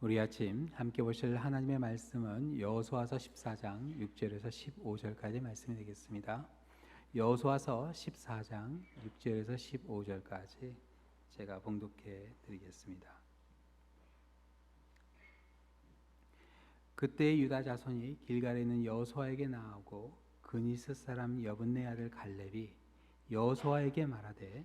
우리 아침 함께 보실 하나님의 말씀은 여호수아서 14장 6절에서 15절까지 말씀이 되겠습니다. 여호수아서 14장 6절에서 15절까지 제가 봉독해 드리겠습니다. 그때 유다 자손이 길갈에 있는 여호수아에게 나아오고 그니스 사람 여분네 아들 갈렙이 여호수아에게 말하되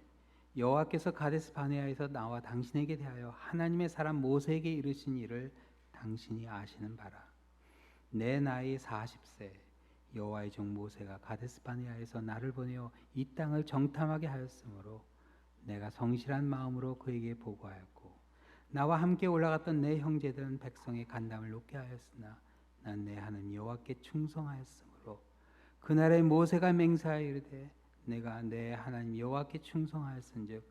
여호와께서 가데스 바네아에서 나와 당신에게 대하여 하나님의 사람 모세에게 이르신 일을 당신이 아시는 바라. 내 나이 40세 여호와의 종 모세가 가데스 바네아에서 나를 보내어 이 땅을 정탐하게 하였으므로 내가 성실한 마음으로 그에게 보고하였고 나와 함께 올라갔던 내 형제들은 백성의 간담을 높게 하였으나 난 내 하나님 여호와께 충성하였으므로 그날에 모세가 맹세하여 이르되 내가 내 하나님 여호와께 충성하였은즉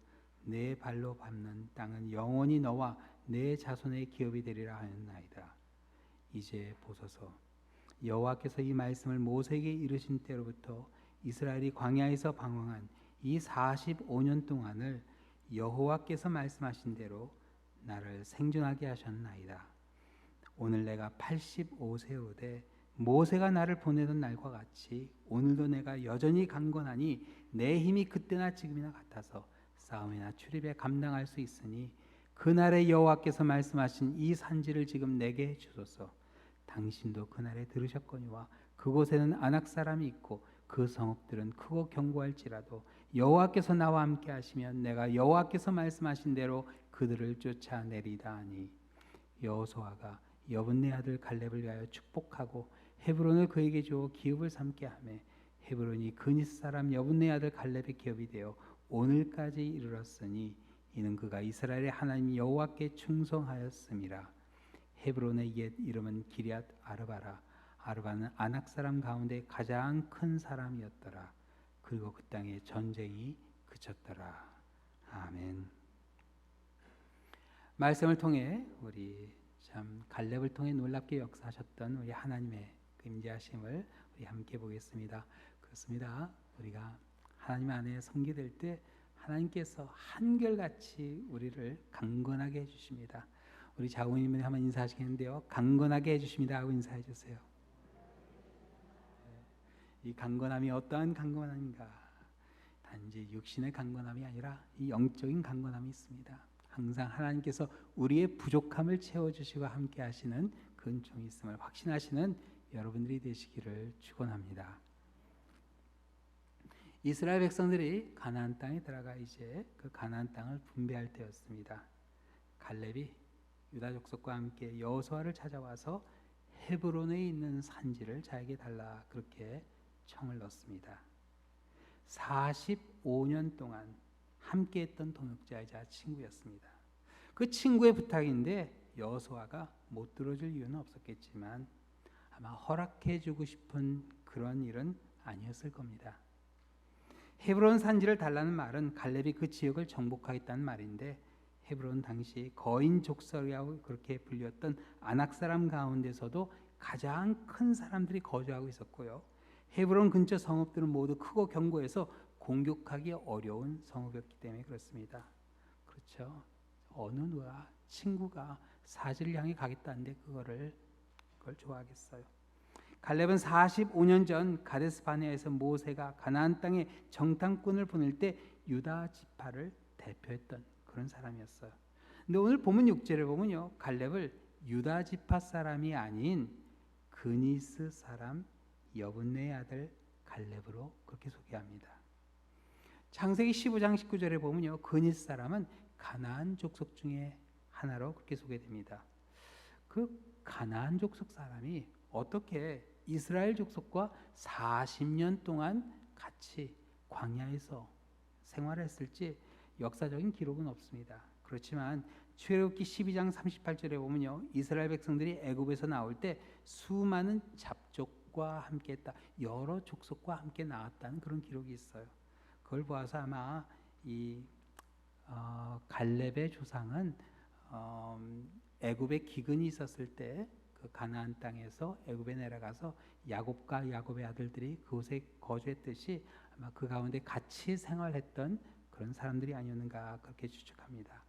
내 발로 밟는 땅은 영원히 너와 내 자손의 기업이 되리라 하였나이다. 이제 보소서, 여호와께서 이 말씀을 모세에게 이르신 때로부터 이스라엘이 광야에서 방황한 이 45년 동안을 여호와께서 말씀하신 대로 나를 생존하게 하셨나이다. 오늘 내가 85세로되 모세가 나를 보내던 날과 같이 오늘도 내가 여전히 강건하니 내 힘이 그때나 지금이나 같아서 싸움이나 출입에 감당할 수 있으니 그날에 여호와께서 말씀하신 이 산지를 지금 내게 주소서. 당신도 그날에 들으셨거니와 그곳에는 아낙 사람이 있고 그 성읍들은 크고 견고할지라도 여호와께서 나와 함께 하시면 내가 여호와께서 말씀하신 대로 그들을 쫓아내리다 하니 여호수아가 여분네 아들 갈렙을 위하여 축복하고 헤브론을 그에게 주어 기업을 삼게 하며 헤브론이 그니스 사람 여분네 아들 갈렙의 기업이 되어 오늘까지 이르렀으니 이는 그가 이스라엘의 하나님 여호와께 충성하였음이라. 헤브론의 옛 이름은 기럇 아르바라. 아르바는 아낙 사람 가운데 가장 큰 사람이었더라. 그리고 그 땅에 전쟁이 그쳤더라. 아멘. 말씀을 통해 우리 참 갈렙을 통해 놀랍게 역사하셨던 우리 하나님의 임재하심을 우리 함께 보겠습니다. 그렇습니다. 우리가 하나님 안에 섬기될 때 하나님께서 한결같이 우리를 강건하게 해주십니다. 우리 자우님이 한번 인사하시겠는데요. 강건하게 해주십니다 하고 인사해 주세요. 이 강건함이 어떠한 강건함인가? 단지 육신의 강건함이 아니라 이 영적인 강건함이 있습니다. 항상 하나님께서 우리의 부족함을 채워주시고 함께 하시는 그 은총이 있음을 확신하시는 여러분들이 되시기를 축원합니다. 이스라엘 백성들이 가나안 땅에 들어가 이제 그 가나안 땅을 분배할 때였습니다. 갈렙이 유다 족속과 함께 여호수아를 찾아와서 헤브론에 있는 산지를 자에게 달라 그렇게 청을 넣습니다. 45년 동안 함께했던 동역자이자 친구였습니다. 그 친구의 부탁인데 여호수아가 못 들어줄 이유는 없었겠지만 아마 허락해주고 싶은 그런 일은 아니었을 겁니다. 헤브론 산지를 달라는 말은 갈렙이 그 지역을 정복하겠다는 말인데 헤브론 당시 거인 족속이라고 그렇게 불렸던 아낙 사람 가운데서도 가장 큰 사람들이 거주하고 있었고요. 헤브론 근처 성읍들은 모두 크고 견고해서 공격하기 어려운 성읍이었기 때문에 그렇습니다. 그렇죠. 어느 누가 친구가 사지를 향해 가겠다는데 그걸 좋아하겠어요. 갈렙은 45년 전 가데스 바네아에서 모세가 가나안 땅에 정탐꾼을 보낼 때 유다 지파를 대표했던 그런 사람이었어요. 근데 오늘 본문 6절에 보면요, 갈렙을 유다 지파 사람이 아닌 그니스 사람 여분네 아들 갈렙으로 그렇게 소개합니다. 창세기 15장 19절에 보면요, 그니스 사람은 가나안 족속 중에 하나로 그렇게 소개됩니다. 그 가나안 족속 사람이 어떻게 이스라엘 족속과 40년 동안 같이 광야에서 생활했을지 역사적인 기록은 없습니다. 그렇지만 출애굽기 12장 38절에 보면요, 이스라엘 백성들이 애굽에서 나올 때 수많은 잡족과 함께했다, 여러 족속과 함께 나왔다는 그런 기록이 있어요. 그걸 보아서 아마 이 갈렙의 조상은 애굽에 기근이 있었을 때 그 가나안 땅에서 애굽에 내려가서 야곱과 야곱의 아들들이 그곳에 거주했듯이 아마 그 가운데 같이 생활했던 그런 사람들이 아니었는가 그렇게 추측합니다.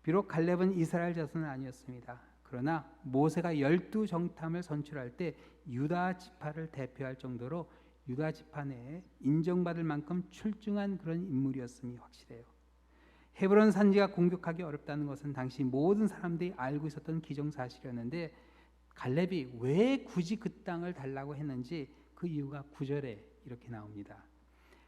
비록 갈렙은 이스라엘 자손은 아니었습니다. 그러나 모세가 12정탐을 선출할 때 유다 지파를 대표할 정도로 유다 지파 내에 인정받을 만큼 출중한 그런 인물이었음이 확실해요. 헤브론 산지가 공격하기 어렵다는 것은 당시 모든 사람들이 알고 있었던 기정사실이었는데 갈렙이 왜 굳이 그 땅을 달라고 했는지 그 이유가 9절에 이렇게 나옵니다.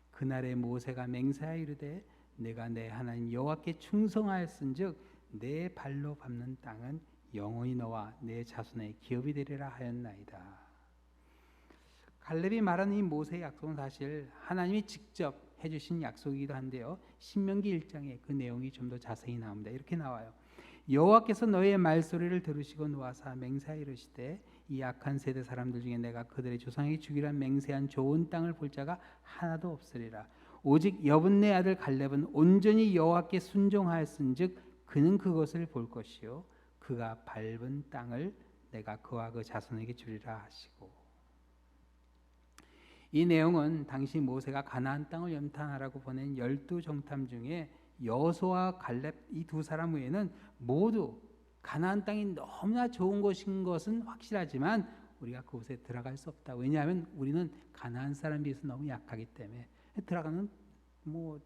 그날에 모세가 맹세하여 이르되 내가 내 하나님 여호와께 충성하였은즉 내 발로 밟는 땅은 영원히 너와 내 자손의 기업이 되리라 하였나이다. 갈렙이 말하는 이 모세의 약속은 사실 하나님이 직접 해주신 약속이기도 한데요. 신명기 1장에 그 내용이 좀 더 자세히 나옵니다. 이렇게 나와요. 여호와께서 너희의 말소리를 들으시고 노하사 맹세하여 이르시되 이 악한 세대 사람들 중에 내가 그들의 조상에게 주기로 맹세한 좋은 땅을 볼 자가 하나도 없으리라. 오직 여분네 아들 갈렙은 온전히 여호와께 순종하였은즉 그는 그것을 볼 것이요 그가 밟은 땅을 내가 그와 그 자손에게 주리라 하시고. 이 내용은 당시 모세가 가나안 땅을 염탐하라고 보낸 12정탐 중에 여호수아와 갈렙 이 두 사람 외에는 모두 가나안 땅이 너무나 좋은 곳인 것은 확실하지만 우리가 그곳에 들어갈 수 없다. 왜냐하면 우리는 가나안 사람에 비해서 너무 약하기 때문에 들어가는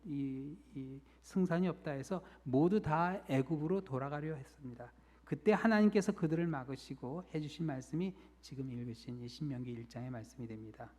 이 승산이 없다 해서 모두 다 애굽으로 돌아가려 했습니다. 그때 하나님께서 그들을 막으시고 해주신 말씀이 지금 읽으신 이 신명기 1장의 말씀이 됩니다.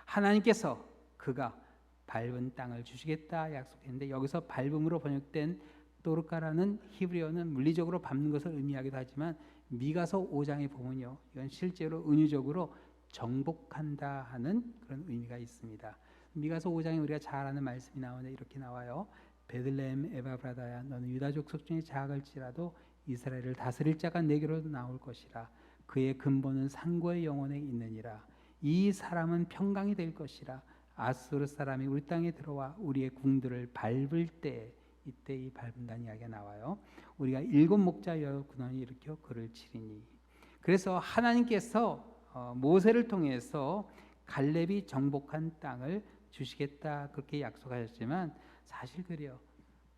하나님께서 그가 밟은 땅을 주시겠다 약속했는데 여기서 밟음으로 번역된 또르카라는 히브리어는 물리적으로 밟는 것을 의미하기도 하지만 미가서 5장에 보면요, 이건 실제로 은유적으로 정복한다 하는 그런 의미가 있습니다. 미가서 5장에 우리가 잘 아는 말씀이 나오는데 이렇게 나와요. 베들레헴 에바브라다야 너는 유다 족속 중에 작을지라도 이스라엘을 다스릴 자가 내게로 나올 것이라. 그의 근본은 상고의 영혼에 있느니라. 이 사람은 평강이 될 것이라. 아수르 사람이 우리 땅에 들어와 우리의 궁들을 밟을 때 이때 이 밟는다는 이야기가 나와요. 우리가 7 목자 군원이 일으켜 그를 치리니. 그래서 하나님께서 모세를 통해서 갈렙이 정복한 땅을 주시겠다 그렇게 약속하셨지만 사실 그래요.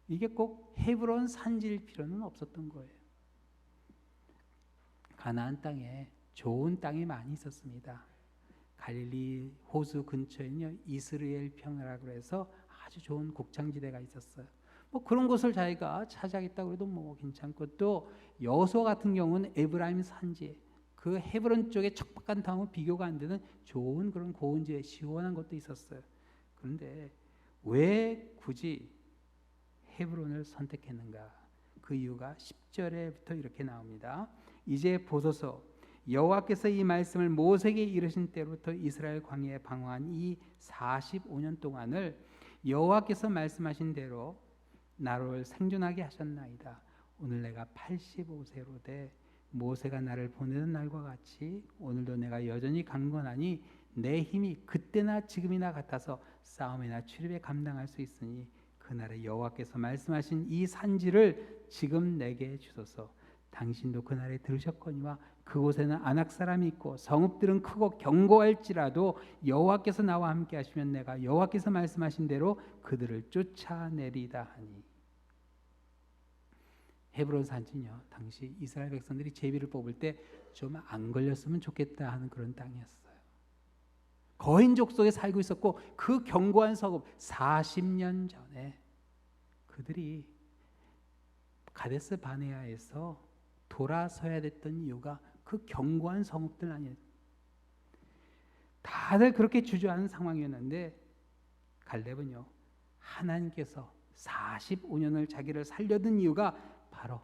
이게 꼭 헤브론 산지일 필요는 없었던 거예요. 가나안 땅에 좋은 땅이 많이 있었습니다. 갈릴리 호수 근처에는요 이스라엘 평야라고 해서 아주 좋은 곡창지대가 있었어요. 그런 곳을 자기가 차지하겠다고 해도 괜찮고, 또 여호수아 같은 경우는 에브라임 산지 그 헤브론 쪽에 척박한 땅하고 비교가 안 되는 좋은 그런 고원지에 시원한 것도 있었어요. 그런데 왜 굳이 헤브론을 선택했는가? 그 이유가 10절에부터 이렇게 나옵니다. 이제 보소서 여호와께서 이 말씀을 모세에게 이르신 때로부터 이스라엘 광야에 방황한 이 45년 동안을 여호와께서 말씀하신 대로 나를 생존하게 하셨나이다. 오늘 내가 85세로 돼 모세가 나를 보내는 날과 같이 오늘도 내가 여전히 강건하니 내 힘이 그때나 지금이나 같아서 싸움이나 출입에 감당할 수 있으니 그날에 여호와께서 말씀하신 이 산지를 지금 내게 주소서. 당신도 그날에 들으셨거니와 그곳에는 아낙 사람이 있고 성읍들은 크고 견고할지라도 여호와께서 나와 함께 하시면 내가 여호와께서 말씀하신 대로 그들을 쫓아내리다 하니. 헤브론 산지는요 당시 이스라엘 백성들이 제비를 뽑을 때 좀 안 걸렸으면 좋겠다 하는 그런 땅이었어요. 거인족 속에 살고 있었고 그 견고한 성읍 40년 전에 그들이 가데스 바네아에서 돌아서야 됐던 이유가 그 견고한 성읍들 아니에요. 다들 그렇게 주저하는 상황이었는데 갈렙은요 하나님께서 45년을 자기를 살려둔 이유가 바로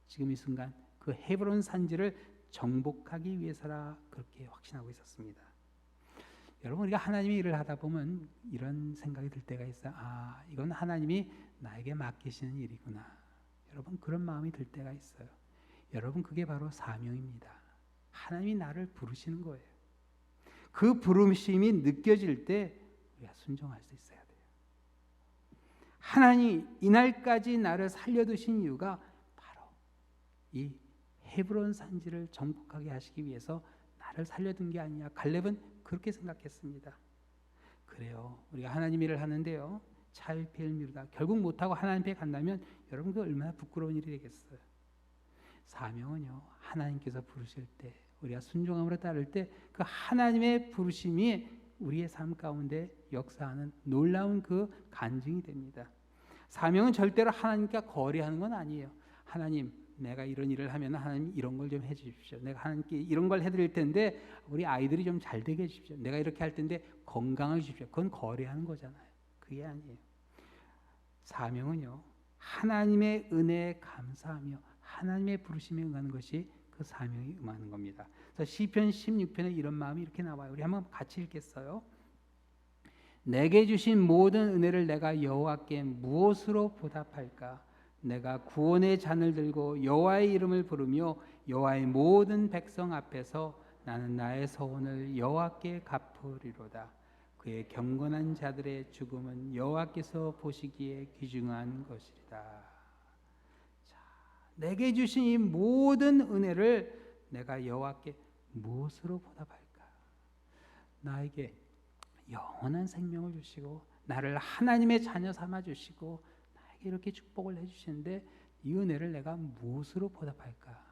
지금 이 순간 그 헤브론 산지를 정복하기 위해서라 그렇게 확신하고 있었습니다. 여러분, 우리가 하나님의 일을 하다 보면 이런 생각이 들 때가 있어요. 이건 하나님이 나에게 맡기시는 일이구나. 여러분, 그런 마음이 들 때가 있어요. 여러분, 그게 바로 사명입니다. 하나님이 나를 부르시는 거예요. 그 부르심이 느껴질 때 우리가 순종할 수 있어야 돼요. 하나님이 이날까지 나를 살려두신 이유가 바로 이 헤브론 산지를 정복하게 하시기 위해서 나를 살려둔 게 아니냐. 갈렙은 그렇게 생각했습니다. 그래요. 우리가 하나님 일을 하는데요. 차일피일 미루다 결국 못하고 하나님 앞에 간다면 여러분 그 얼마나 부끄러운 일이 되겠어요. 사명은요, 하나님께서 부르실 때 우리가 순종함으로 따를 때 그 하나님의 부르심이 우리의 삶 가운데 역사하는 놀라운 그 간증이 됩니다. 사명은 절대로 하나님과 거래하는 건 아니에요. 하나님, 내가 이런 일을 하면 하나님 이런 걸 좀 해주십시오. 내가 하나님께 이런 걸 해드릴 텐데 우리 아이들이 좀 잘 되게 해주십시오. 내가 이렇게 할 텐데 건강을 주십시오. 그건 거래하는 거잖아요. 그게 아니에요. 사명은요, 하나님의 은혜에 감사하며 하나님의 부르심에 응하는 것이 그 사명에 응하는 겁니다. 그래서 시편 16편에 이런 마음이 이렇게 나와요. 우리 한번 같이 읽겠어요. 내게 주신 모든 은혜를 내가 여호와께 무엇으로 보답할까? 내가 구원의 잔을 들고 여호와의 이름을 부르며 여호와의 모든 백성 앞에서 나는 나의 서원을 여호와께 갚으리로다. 그의 경건한 자들의 죽음은 여호와께서 보시기에 귀중한 것이리다. 자, 내게 주신 이 모든 은혜를 내가 여호와께 무엇으로 보답할까? 나에게 영원한 생명을 주시고 나를 하나님의 자녀 삼아 주시고 나에게 이렇게 축복을 해주시는데 이 은혜를 내가 무엇으로 보답할까?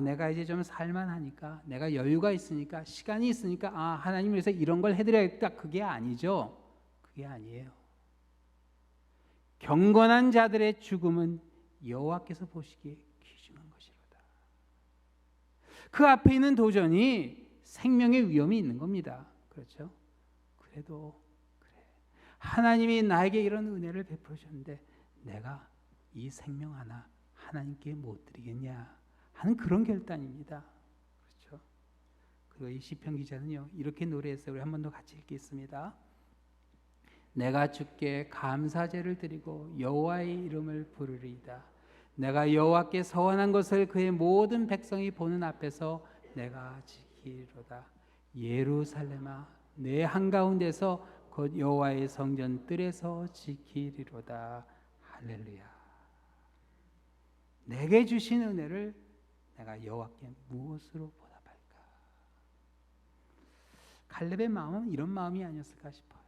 내가 이제 좀 살만하니까, 내가 여유가 있으니까, 시간이 있으니까 하나님 위해서 이런 걸 해드려야겠다. 그게 아니죠. 그게 아니에요. 경건한 자들의 죽음은 여호와께서 보시기에 귀중한 것이로다. 그 앞에 있는 도전이 생명의 위험이 있는 겁니다. 그렇죠? 그래도 그래, 하나님이 나에게 이런 은혜를 베풀어 주셨는데 내가 이 생명 하나 하나님께 못 드리겠냐 하는 그런 결단입니다. 그렇죠? 그리고 이 시편 기자는요 이렇게 노래했어요. 우리 한 번 더 같이 읽겠습니다. 내가 주께 감사제를 드리고 여호와의 이름을 부르리이다. 내가 여호와께 서원한 것을 그의 모든 백성이 보는 앞에서 내가 지키리로다. 예루살렘아, 내 한가운데서 곧 여호와의 성전 뜰에서 지키리로다. 할렐루야. 내게 주신 은혜를 내가 여호와께 무엇으로 보답할까? 갈렙의 마음은 이런 마음이 아니었을까 싶어요.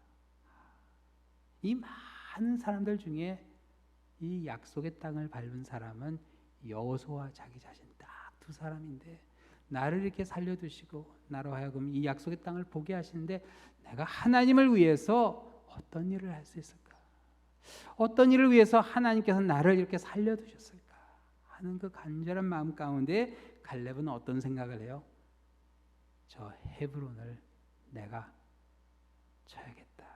이 많은 사람들 중에 이 약속의 땅을 밟은 사람은 여호수아와 자기 자신 딱 두 사람인데 나를 이렇게 살려두시고 나로 하여금 이 약속의 땅을 보게 하시는데 내가 하나님을 위해서 어떤 일을 할 수 있을까? 어떤 일을 위해서 하나님께서 나를 이렇게 살려두셨을까? 하는 그 간절한 마음 가운데 갈렙은 어떤 생각을 해요? 저 헤브론을 내가 쳐야겠다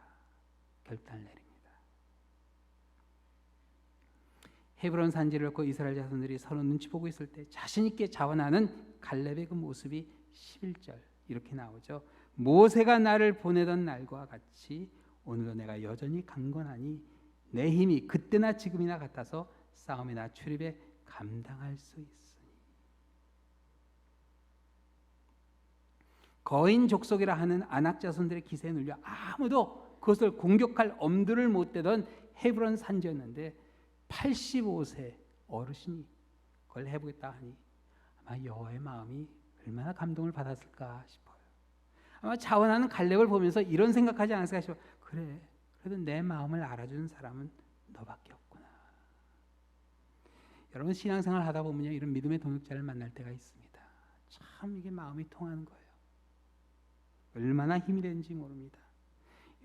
결단을 내립니다. 헤브론 산지를 놓고 이스라엘 자손들이 서로 눈치 보고 있을 때 자신 있게 자원하는 갈렙의 그 모습이 11절 이렇게 나오죠. 모세가 나를 보내던 날과 같이 오늘도 내가 여전히 강건하니 내 힘이 그때나 지금이나 같아서 싸움이나 출입에 감당할 수 있으니. 거인 족속이라 하는 아낙 자손들의 기세에 눌려 아무도 그것을 공격할 엄두를 못 대던 헤브론 산지였는데 85세 어르신이 그걸 해보겠다 하니 아마 여호와의 마음이 얼마나 감동을 받았을까 싶어요. 아마 자원하는 갈렙을 보면서 이런 생각하지 않았을까 싶어요. 그래, 그래도 내 마음을 알아주는 사람은 너밖에 없구나. 여러분 신앙생활 하다 보면요 이런 믿음의 동역자를 만날 때가 있습니다. 참 이게 마음이 통하는 거예요. 얼마나 힘이 되는지 모릅니다.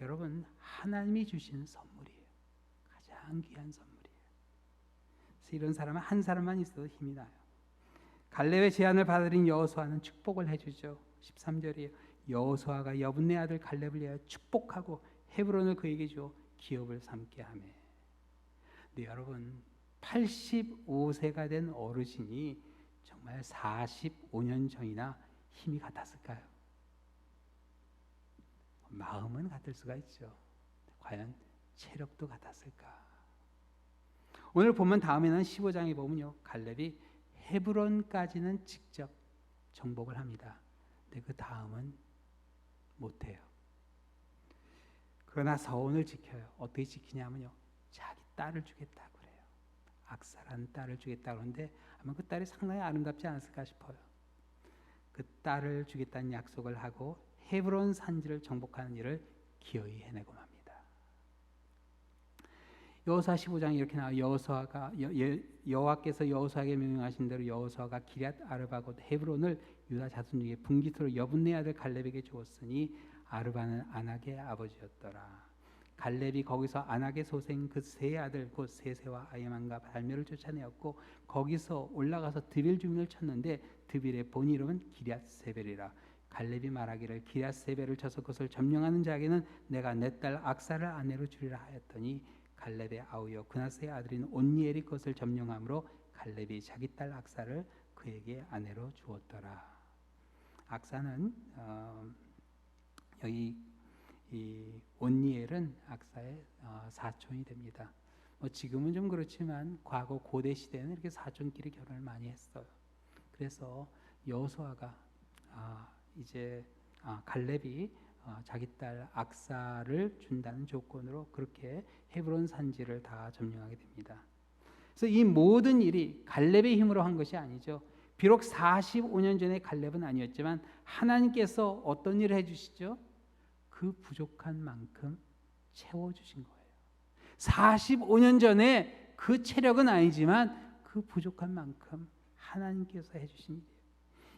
여러분 하나님이 주시는 선물이에요. 가장 귀한 선물이에요. 그래서 이런 사람은 한 사람만 있어도 힘이 나요. 갈렙의 제안을 받아들인 여호수아는 축복을 해주죠. 13절이에요. 여호수아가 여분네 아들 갈렙을 위하여 축복하고 헤브론을 그에게 주어 기업을 삼게 하며. 근데 여러분 85세가 된 어르신이 정말 45년 전이나 힘이 같았을까요? 마음은 같을 수가 있죠. 과연 체력도 같았을까? 오늘 보면 다음에는 15장에 보면요 갈렙이 헤브론까지는 직접 정복을 합니다. 근데 그 다음은 못해요. 그러나 서원을 지켜요. 어떻게 지키냐면요 자기 딸을 주겠다고 그래요. 악사라는 딸을 주겠다고 하는데 아마 그 딸이 상당히 아름답지 않았을까 싶어요. 그 딸을 주겠다는 약속을 하고 헤브론 산지를 정복하는 일을 기어이 해내고 맙니다. 여호수아 15장에 이렇게 나와 여호와께서 여호수아에게 명령하신 대로 여호수아가 기럇 아르바 곧 헤브론을 유다 자손 중에 분깃으로 여분네 아들 갈렙에게 주었으니 아르바는 아낙의 아버지였더라. 갈렙이 거기서 아낙의 소생 그 세 아들 곧 세세와 아히만과 발멜을 쫓아내었고 거기서 올라가서 드빌 주민을 쳤는데 드빌의 본 이름은 기럇세벨이라. 갈렙이 말하기를 기럇세벨을 쳐서 그것을 점령하는 자에게는 내가 내 딸 악사를 아내로 주리라 하였더니 갈렙의 아우여 그나스의 아들인 온니엘이 그것을 점령함으로 갈렙이 자기 딸 악사를 그에게 아내로 주었더라. 악사는 여기 이 온니엘은 악사의 사촌이 됩니다. 지금은 좀 그렇지만 과거 고대 시대는 이렇게 사촌끼리 결혼을 많이 했어요. 그래서 여호수아가 이제 갈렙이 자기 딸 악사를 준다는 조건으로 그렇게 헤브론 산지를 다 점령하게 됩니다. 그래서 이 모든 일이 갈렙의 힘으로 한 것이 아니죠. 비록 45년 전에 갈렙은 아니었지만 하나님께서 어떤 일을 해주시죠? 그 부족한 만큼 채워주신 거예요. 45년 전에 그 체력은 아니지만 그 부족한 만큼 하나님께서 해주신 일이에요.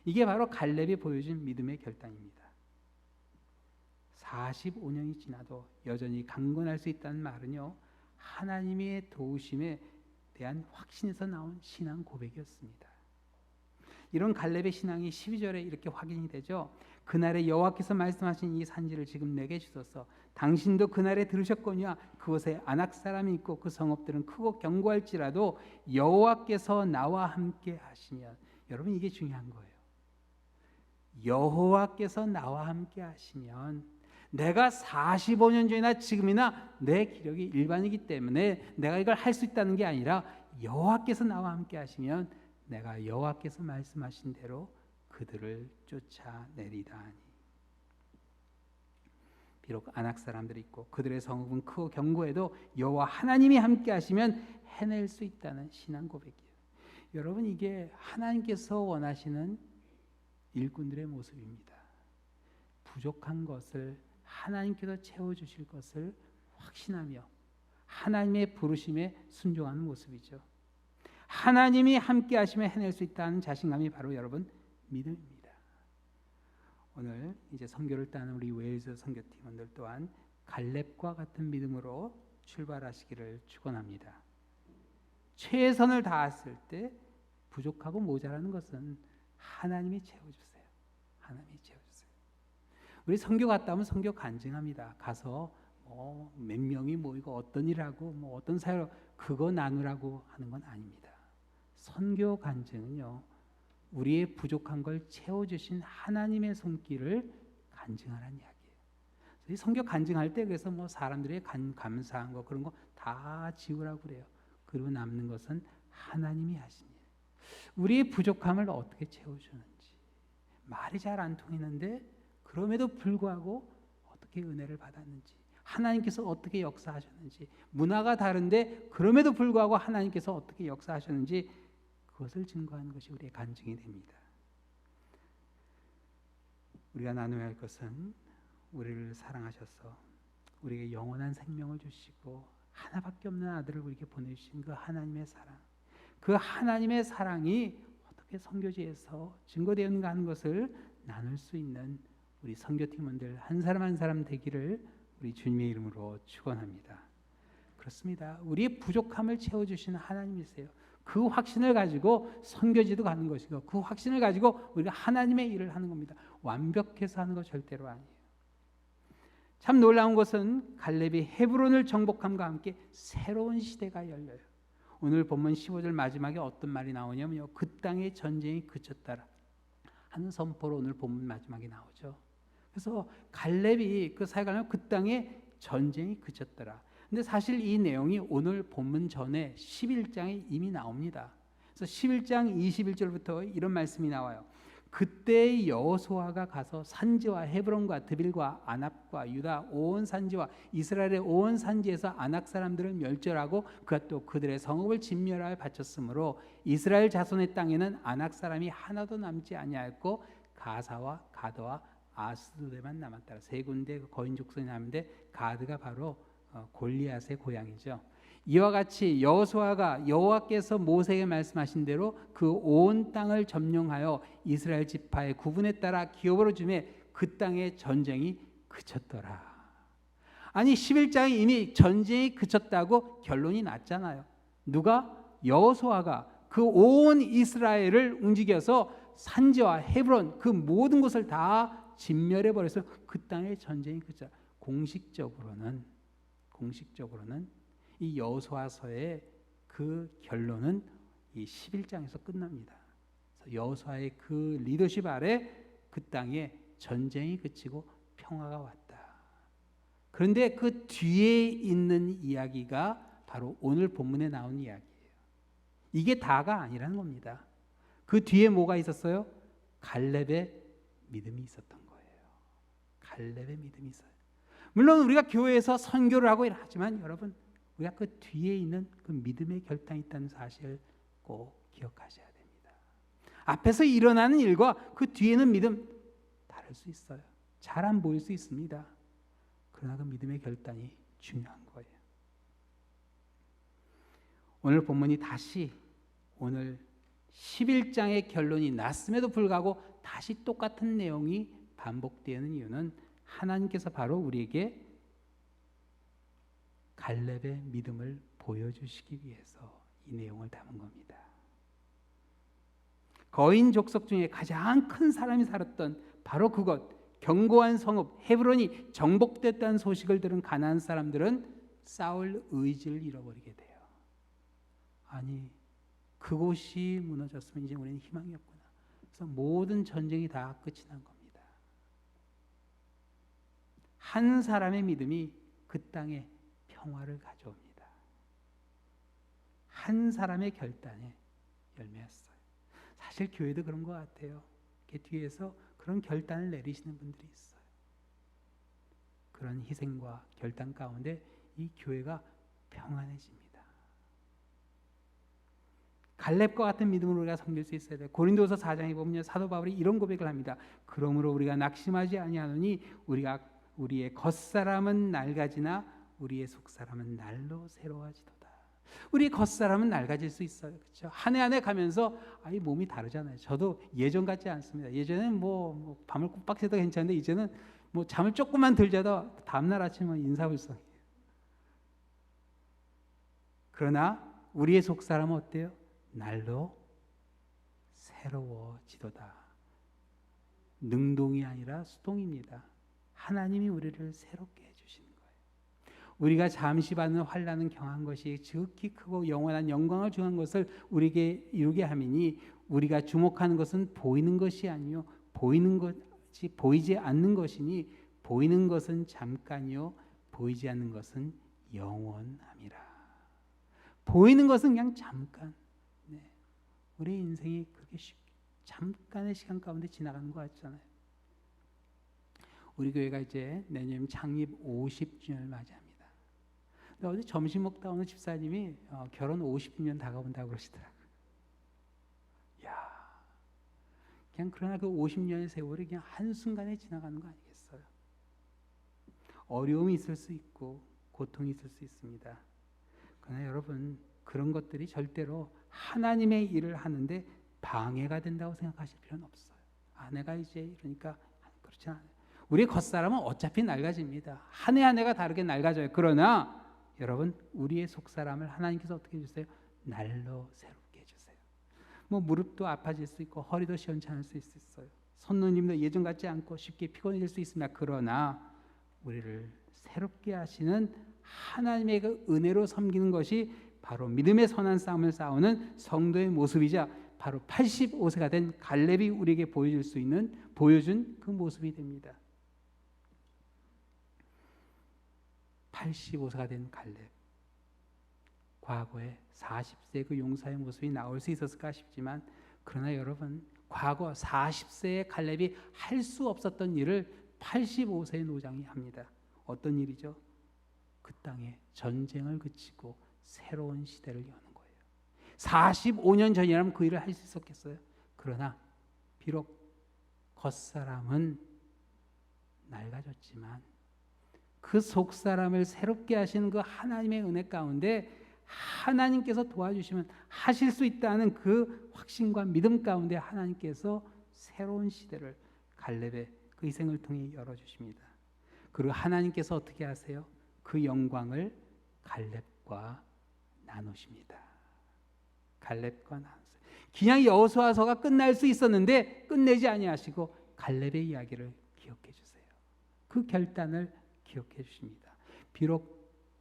이게 바로 갈렙이 보여준 믿음의 결단입니다. 45년이 지나도 여전히 강건할 수 있다는 말은요, 하나님의 도우심에 대한 확신에서 나온 신앙 고백이었습니다. 이런 갈렙의 신앙이 12절에 이렇게 확인이 되죠. 그날에 여호와께서 말씀하신 이 산지를 지금 내게 주소서. 당신도 그날에 들으셨거니와 그곳에 아낙 사람이 있고 그 성읍들은 크고 견고할지라도 여호와께서 나와 함께 하시면, 여러분 이게 중요한 거예요. 여호와께서 나와 함께 하시면, 내가 45년 전이나 지금이나 내 기력이 일반이기 때문에 내가 이걸 할 수 있다는 게 아니라 여호와께서 나와 함께 하시면 내가 여호와께서 말씀하신 대로 그들을 쫓아내리다 하니. 비록 아낙 사람들이 있고 그들의 성읍은 크고 견고해도 여호와 하나님이 함께 하시면 해낼 수 있다는 신앙 고백이에요. 여러분 이게 하나님께서 원하시는 일꾼들의 모습입니다. 부족한 것을 하나님께서 채워주실 것을 확신하며 하나님의 부르심에 순종하는 모습이죠. 하나님이 함께 하시면 해낼 수 있다는 자신감이 바로 여러분 믿음입니다. 오늘 이제 선교를 따는 우리 웨일즈 선교팀원들 또한 갈렙과 같은 믿음으로 출발하시기를 축원합니다. 최선을 다했을 때 부족하고 모자라는 것은 하나님이 채워주세요. 하나님이 채워주세요. 우리 선교 갔다 오면 선교 간증합니다. 가서 몇 명이 모이고 어떤 일을 하고 어떤 사회로 그거 나누라고 하는 건 아닙니다. 선교 간증은요, 우리의 부족한 걸 채워주신 하나님의 손길을 간증하라는 이야기예요. 이 선교 간증할 때 그래서 사람들의 감사한 거 그런 거 다 지우라고 그래요. 그리고 남는 것은 하나님이 하신 일. 우리의 부족함을 어떻게 채워주는지. 말이 잘 안 통하는데 그럼에도 불구하고 어떻게 은혜를 받았는지, 하나님께서 어떻게 역사하셨는지, 문화가 다른데 그럼에도 불구하고 하나님께서 어떻게 역사하셨는지 그것을 증거하는 것이 우리의 간증이 됩니다. 우리가 나눠야 할 것은 우리를 사랑하셔서 우리에게 영원한 생명을 주시고 하나밖에 없는 아들을 우리에게 보내주신 그 하나님의 사랑, 그 하나님의 사랑이 어떻게 선교지에서 증거되었는가 하는 것을 나눌 수 있는 우리 선교팀원들 한 사람 한 사람 되기를 우리 주님의 이름으로 축원합니다. 그렇습니다. 우리의 부족함을 채워주시는 하나님이세요. 그 확신을 가지고 선교지도 가는 것이고 그 확신을 가지고 우리가 하나님의 일을 하는 겁니다. 완벽해서 하는 거 절대로 아니에요. 참 놀라운 것은 갈렙이 헤브론을 정복함과 함께 새로운 시대가 열려요. 오늘 본문 15절 마지막에 어떤 말이 나오냐면요, 그 땅의 전쟁이 그쳤다라 하는 선포로 오늘 본문 마지막에 나오죠. 그래서 갈렙이 그 사역하면 그 땅에 전쟁이 그쳤더라. 근데 사실 이 내용이 오늘 본문 전에 11장에 이미 나옵니다. 그래서 11장 21절부터 이런 말씀이 나와요. 그때 여호수아가 가서 산지와 헤브론과 드빌과 아납과 유다 온 산지와 이스라엘의 온 산지에서 아낙 사람들을 멸절하고 그가 또 그들의 성읍을 진멸하여 바쳤으므로 이스라엘 자손의 땅에는 아낙 사람이 하나도 남지 아니하였고 가사와 가드와 아스도데만 남았다. 세 군데 거인 족속이 남는데 가드가 바로 골리앗의 고향이죠. 이와 같이 여호수아가 여호와께서 모세에게 말씀하신 대로 그 온 땅을 점령하여 이스라엘 지파의 구분에 따라 기업으로 주매 그 땅의 전쟁이 그쳤더라. 아니 11장에 이미 전쟁이 그쳤다고 결론이 났잖아요. 누가? 여호수아가 그 온 이스라엘을 움직여서 산지와 헤브론 그 모든 것을 다 진멸해 버려서 그 땅의 전쟁이 그쳤다. 공식적으로는 이 여호수아서의 그 결론은 이 11장에서 끝납니다. 여호수아의 그 리더십 아래 그 땅에 전쟁이 그치고 평화가 왔다. 그런데 그 뒤에 있는 이야기가 바로 오늘 본문에 나온 이야기예요. 이게 다가 아니라는 겁니다. 그 뒤에 뭐가 있었어요? 갈렙의 믿음이 있었던 거예요. 갈렙의 믿음이 있어요. 물론 우리가 교회에서 선교를 하고 하지만 여러분 우리가 그 뒤에 있는 그 믿음의 결단이 있다는 사실을 꼭 기억하셔야 됩니다. 앞에서 일어나는 일과 그 뒤에는 믿음 다를 수 있어요. 잘 안 보일 수 있습니다. 그러나 그 믿음의 결단이 중요한 거예요. 오늘 본문이 다시 오늘 11장의 결론이 났음에도 불구하고 다시 똑같은 내용이 반복되는 이유는 하나님께서 바로 우리에게 갈렙의 믿음을 보여주시기 위해서 이 내용을 담은 겁니다. 거인 족속 중에 가장 큰 사람이 살았던 바로 그것 견고한 성읍 헤브론이 정복됐다는 소식을 들은 가나안 사람들은 싸울 의지를 잃어버리게 돼요. 아니 그곳이 무너졌으면 이제 우리는 희망이 없구나. 그래서 모든 전쟁이 다 끝이 난 겁니다. 한 사람의 믿음이 그 땅에 평화를 가져옵니다. 한 사람의 결단에 열매였어요. 사실 교회도 그런 것 같아요. 이렇게 뒤에서 그런 결단을 내리시는 분들이 있어요. 그런 희생과 결단 가운데 이 교회가 평안해집니다. 갈렙과 같은 믿음으로 우리가 섬길 수 있어야 돼요. 고린도서 4장에 보면 사도 바울이 이런 고백을 합니다. 그러므로 우리가 낙심하지 아니하노니 우리의 겉사람은 낡아지나 우리의 속사람은 날로 새로워지도다. 우리 겉사람은 낡아질 수 있어요. 그렇죠? 한 해 한 해 가면서 이 몸이 다르잖아요. 저도 예전 같지 않습니다. 예전에는 뭐 밤을 꼬박 새도 괜찮은데 이제는 뭐 잠을 조금만 들자도 다음날 아침은 인사불성이에요. 그러나 우리의 속사람은 어때요? 날로 새로워지도다. 능동이 아니라 수동입니다. 하나님이 우리를 새롭게 해주시는 거예요. 우리가 잠시 받는 환난은 경한 것이 지극히 크고 영원한 영광을 주한 것을 우리에게 이루게 함이니 우리가 주목하는 것은 보이는 것이 아니요 보이는 것이 보이지 않는 것이니 보이는 것은 잠깐이요 보이지 않는 것은 영원함이라. 보이는 것은 그냥 잠깐. 우리 인생이 그렇게 쉽게 잠깐의 시간 가운데 지나가는 것 같잖아요. 우리 교회가 이제 내년 창립 50주년을 맞이합니다. 근데 어제 점심 먹다 오는 집사님이 결혼 50주년 다가온다고 그러시더라고요. 야, 그냥 그러나 그 50년의 세월이 그냥 한순간에 지나가는 거 아니겠어요? 어려움이 있을 수 있고 고통이 있을 수 있습니다. 그러나 여러분 그런 것들이 절대로 하나님의 일을 하는데 방해가 된다고 생각하실 필요는 없어요. 내가 이제 이러니까 그렇지 않아요. 우리의 겉사람은 어차피 낡아집니다. 한 해 한 해가 다르게 낡아져요. 그러나 여러분 우리의 속사람을 하나님께서 어떻게 해주세요? 날로 새롭게 해주세요. 뭐 무릎도 아파질 수 있고 허리도 시원찮을 수 있어요. 손놀림도 예전 같지 않고 쉽게 피곤해질 수 있습니다. 그러나 우리를 새롭게 하시는 하나님의 그 은혜로 섬기는 것이 바로 믿음의 선한 싸움을 싸우는 성도의 모습이자 바로 85세가 된 갈렙이 우리에게 보여준 그 모습이 됩니다. 85세가 된 갈렙. 과거에 40세 그 용사의 모습이 나올 수 있었을까 싶지만 그러나 여러분 과거 40세의 갈렙이 할 수 없었던 일을 85세의 노장이 합니다. 어떤 일이죠? 그 땅에 전쟁을 그치고 새로운 시대를 여는 거예요. 45년 전이라면 그 일을 할 수 있었겠어요? 그러나 비록 겉사람은 낡아졌지만 그 속사람을 새롭게 하시는 그 하나님의 은혜 가운데 하나님께서 도와주시면 하실 수 있다는 그 확신과 믿음 가운데 하나님께서 새로운 시대를 갈렙의 그 희생을 통해 열어주십니다. 그리고 하나님께서 어떻게 하세요? 그 영광을 갈렙과 나누십니다. 갈렙과 나누세요. 그냥 여호수아서가 끝날 수 있었는데 끝내지 아니하시고 갈렙의 이야기를 기억해 주세요. 그 결단을 기억해 주십니다. 비록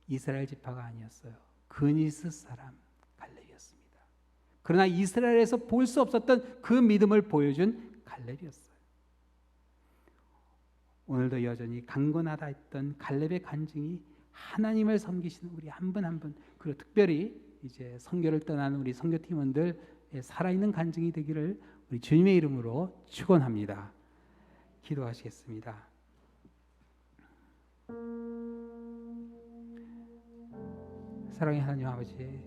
이스라엘 지파가 아니었어요. 그니스 사람 갈렙이었습니다. 그러나 이스라엘에서 볼 수 없었던 그 믿음을 보여준 갈렙이었어요. 오늘도 여전히 강건하다 했던 갈렙의 간증이 하나님을 섬기시는 우리 한 분 한 분, 그리고 특별히 이제 선교를 떠나는 우리 선교팀원들 살아있는 간증이 되기를 우리 주님의 이름으로 축원합니다. 기도하시겠습니다. 사랑의 하나님 아버지,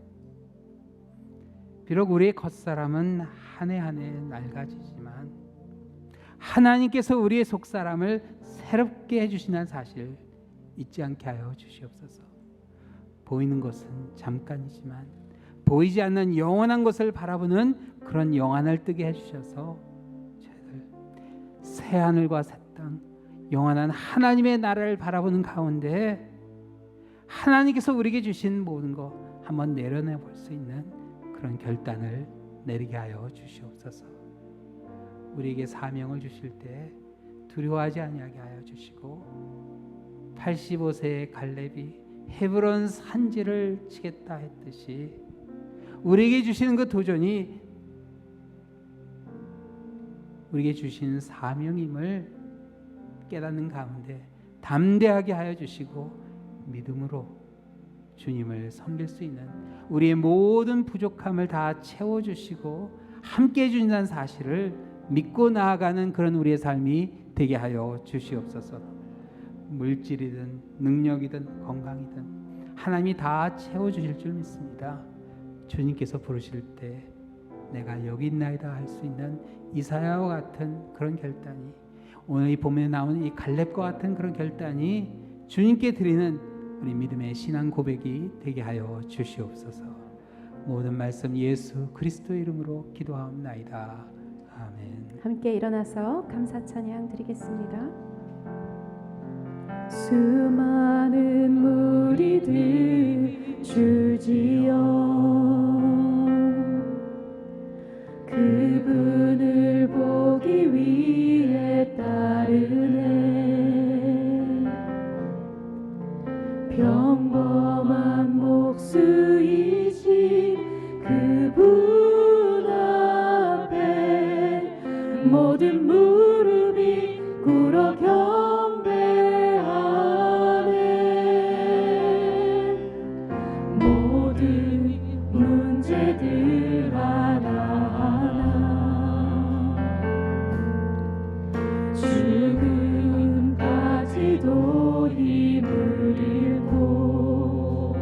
비록 우리의 겉사람은 한 해 한 해 낡아지지만 하나님께서 우리의 속사람을 새롭게 해주시는 사실 잊지 않게 하여 주시옵소서. 보이는 것은 잠깐이지만 보이지 않는 영원한 것을 바라보는 그런 영안을 뜨게 해주셔서 저희들 새하늘과 새 땅 영원한 하나님의 나라를 바라보는 가운데 하나님께서 우리에게 주신 모든 것 한번 내려내 볼 수 있는 그런 결단을 내리게 하여 주시옵소서. 우리에게 사명을 주실 때 두려워하지 아니하게 하여 주시고 85세의 갈렙이 헤브론 산지를 치겠다 했듯이 우리에게 주시는 그 도전이 우리에게 주신 사명임을 깨닫는 가운데 담대하게 하여 주시고 믿음으로 주님을 섬길 수 있는 우리의 모든 부족함을 다 채워주시고 함께 해주신다는 사실을 믿고 나아가는 그런 우리의 삶이 되게 하여 주시옵소서. 물질이든 능력이든 건강이든 하나님이 다 채워주실 줄 믿습니다. 주님께서 부르실 때 내가 여기 있나이다 할 수 있는 이사야와 같은 그런 결단이, 오늘 이 본문에 나오는 이 갈렙과 같은 그런 결단이 주님께 드리는 우리 믿음의 신앙 고백이 되게 하여 주시옵소서. 모든 말씀 예수 그리스도의 이름으로 기도하옵나이다. 아멘. 함께 일어나서 감사 찬양 드리겠습니다. 수많은 무리들 주지여 그분을 보기 위해 따르네. 평범한 목수이신 그분 앞에 모든 무릎이 꿇어 경배하네. 모든 문제들 하나하나 죽음까지도 힘을 잃고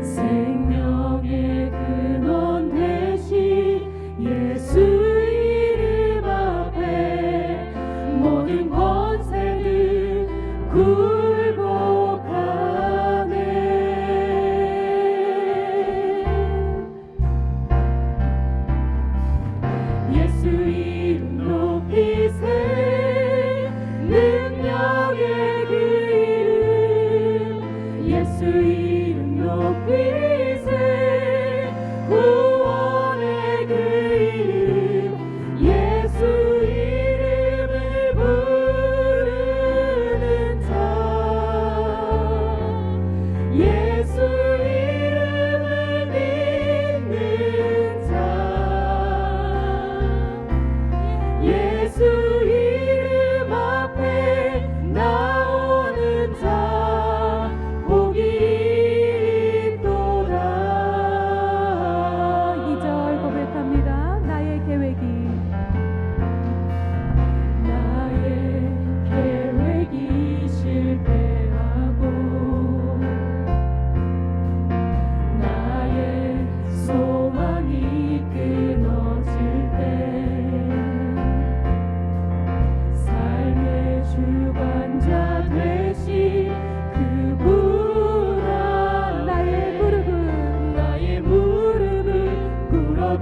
생명의 근원 되신 예수 이름 앞에 모든 권세들 굴복하네.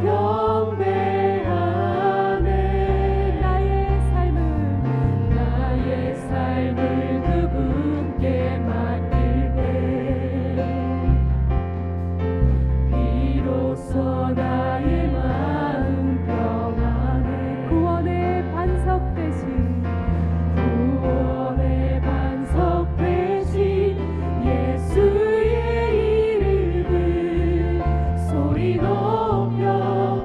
경배하네. 나의 삶을 그분께 맡길 때 비로소 나의 마음 평안해. 구원의 반석 대신 예수의 이름을 소리 높여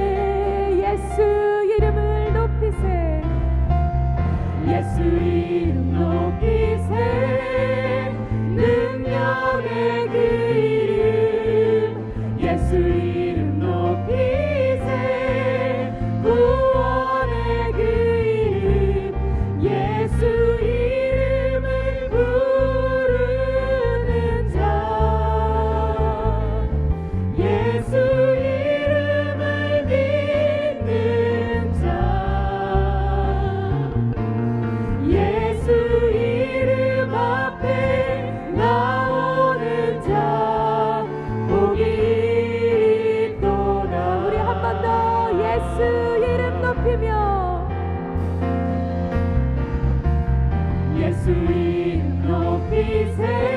찬송하네. 예수 이름을 높이세. 예수 이름 높이세. 능력의 그 이름 예수 이름 높이세. 구원의 그 이름 예수 이름을 부르는 자 예수 이름을 믿는 자 예수 이름 앞에 나오는 자 복이 있도다. 우리 한 번 더 예수 이름 높이며 예수 이름 높이세.